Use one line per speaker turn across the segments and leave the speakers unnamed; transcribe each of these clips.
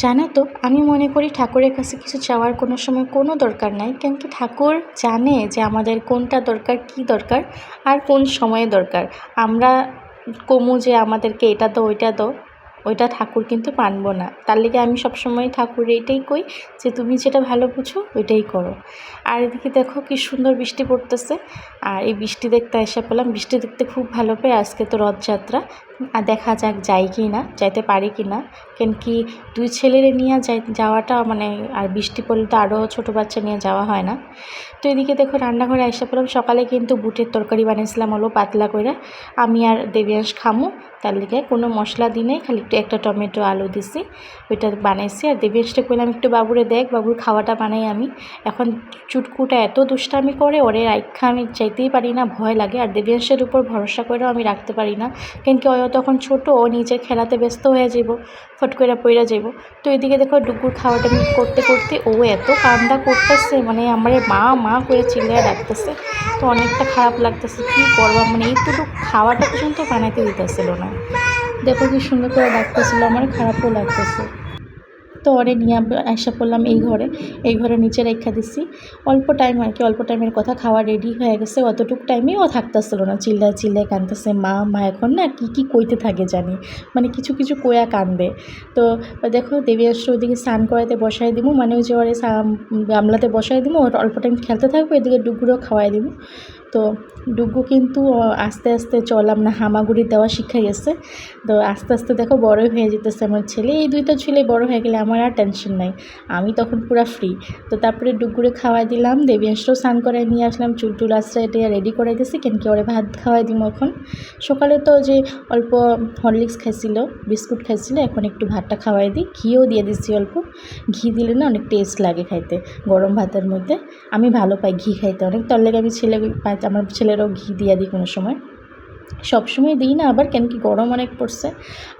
জানো তো, আমি মনে করি ঠাকুরের কাছে কিছু চাওয়ার কোনো সময় কোনো দরকার নাই, কিন্তু ঠাকুর জানে যে আমাদের কোনটা দরকার, কি দরকার আর কোন সময়ে দরকার। আমরা কমু যে আমাদেরকে এটা দাও ওইটা দাও, ওইটা ঠাকুর কিন্তু মানবো না। তার লেগে আমি সবসময় ঠাকুর এইটাই কই যে তুমি যেটা ভালো বুঝো ওইটাই করো। আর এদিকে দেখো কি সুন্দর বৃষ্টি পড়তেছে, আর এই বৃষ্টি দেখতে এসে পেলাম। বৃষ্টি দেখতে খুব ভালো পাই। আজকে তো রথযাত্রা, আর দেখা যাক যাই কি না, যাইতে পারি কি না। কেন কি দুই ছেলেরে নিয়ে যাওয়াটা মানে, আর বৃষ্টি পড়লে তো আরও ছোটো বাচ্চা নিয়ে যাওয়া হয় না। তো এদিকে দেখো রান্নাঘরে এসে পড়লাম। সকালে কিন্তু বুটের তরকারি বানিয়েছিলাম হলো পাতলা করে, আমি আর দেবিয়াংশ খামু। তার লিগে কোনো মশলা দিই নাই, খালি একটু একটা টমেটো আলু দিছি, ওইটা বানাইছি। আর দেবিয়াংশটা কইলাম একটু বাবুরে দেখ, বাবুর খাওয়াটা বানাই আমি। এখন চুটকুটা এত দুষ্টামি করে, ওরে রাইখা আমি চাইতেই পারি না, ভয় লাগে। আর দেবিয়াংশের উপর ভরসা করেও আমি রাখতে পারি না, কিন্তু ও তখন ছোটো, ও নিজের খেলাতে ব্যস্ত হয়ে যাব, ফট করে পইরা যাব। তো এদিকে দেখো ডুগুর খাওয়াটা আমি করতে করতে ও এত কান্দা করতেছে, মানে আমার মা মা করে চিল্লায় ডাকতেছে। তো অনেকটা খারাপ লাগতেছে, কী করবা, মানে এইটুকু খাওয়াটা পর্যন্ত বানাইতে দিতেছিল না। দেখো কি সুন্দর করে ডাকতেছিল, আমার খারাপও লাগতেছে। তো ওরে নিয়ে আসা পড়লাম এই ঘরে নিচে রেখা দিছি। অল্প টাইম আর কি, অল্প টাইমের কথা, খাওয়া রেডি হয়ে গেছে। অতটুকু টাইমেই ও থাকতেছিল না, চিল্লায় চিল্লায় কাঁদতেছে মা মা। এখন না কী কী কইতে থাকে জানি, মানে কিছু কিছু কয়া কান্দে। তো দেখো দেবিয়াংশ ওইদিকে স্নান করাতে বসাই দিব, মানে ওই যে ওরে গামলাতে বসাই দিব, ওর অল্প টাইম খেলতে থাকবো, এদিকে ডুগুরও খাওয়াই দিব। তো ডুগু কিন্তু আস্তে আস্তে চললাম না, হামাগুড়ি দেওয়া শিখে গেছে। তো আস্তে আস্তে দেখো বড় হয়ে যেতেছে আমার ছেলে। এই দুইটা ছেলে বড় হয়ে গেলে আমার আর টেনশন নাই, আমি তখন পুরো ফ্রি। তো তারপরে ডুগুরে খাওয়াই দিলাম, দেবিয়াংশও স্নান করাই নিয়ে আসলাম, চুল টুল আশ্রয় এটা রেডি করে দিয়েছি। কেন কি ওরে ভাত খাওয়াই দিব এখন। সকালে তো যে অল্প হরলিক্স খাইছিল, বিস্কুট খাইছিল, এখন একটু ভাতটা খাওয়াই দিই, ঘিও দিয়ে দিচ্ছি অল্প। ঘি দিলে না অনেক টেস্ট লাগে খাইতে গরম ভাতের মধ্যে। আমি ভালো পাই ঘি খাইতে অনেক, তার লেগে আমি আমার ছেলেরও ঘি দিয়ে দিই কোনো সময়, সবসময় দিই না আবার, কেন কি গরম অনেক পড়ছে।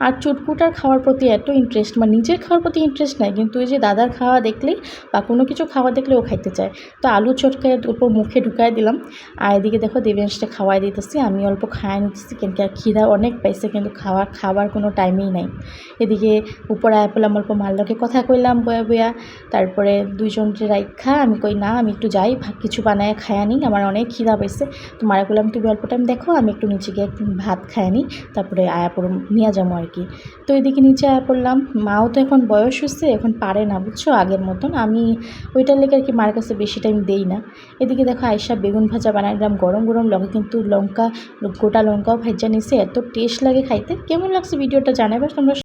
আর চুটকুটার খাওয়ার প্রতি এত ইন্টারেস্ট, মানে নিজের খাওয়ার প্রতি ইন্টারেস্ট নাই, কিন্তু ওই যে দাদার খাওয়া দেখলেই বা কোনো কিছু খাওয়া দেখলে ও খাইতে চায়। তো আলু চটকায় উপর মুখে ঢুকাই দিলাম। আর এদিকে দেখো দেবিয়াংশটা খাওয়াই দিতেছি, আমি অল্প খাওয়াই নিতেছি, কেন কি আর খিদা অনেক পাইছে, কিন্তু খাবার কোনো টাইমেই নাই। এদিকে উপরে আয়া পেলাম, অল্প মাল্লকে কথা কইলাম বয়া বয়া। তারপরে দুইজনকে রাইখা আমি কই না, আমি একটু যাই কিছু বানায় খায়া নিই, আমার অনেক খিদা পাইছে। তো মারা করলাম তুমি অল্প টাইম দেখো, আমি একটু নিচে গিয়ে ভাত খায় নিই, তারপরে আয়া পড়ে নিয়ে যাবো আর কি। তো এদিকে নিচে আয়া পড়লাম। মাও তো এখন বয়স হচ্ছে, এখন পারে না বুঝছো আগের মতন, আমি ওইটার লেগে আর কি মার কাছে বেশি টাইম দেই না। এদিকে দেখো আয়সা বেগুন ভাজা বানাইলাম গরম গরম, লঙ্কা কিন্তু গোটা লঙ্কাও ভাজা নিছে, এত টেস্ট লাগে খাইতে। কেমন লাগছে ভিডিওটা জানাবে তোমরা।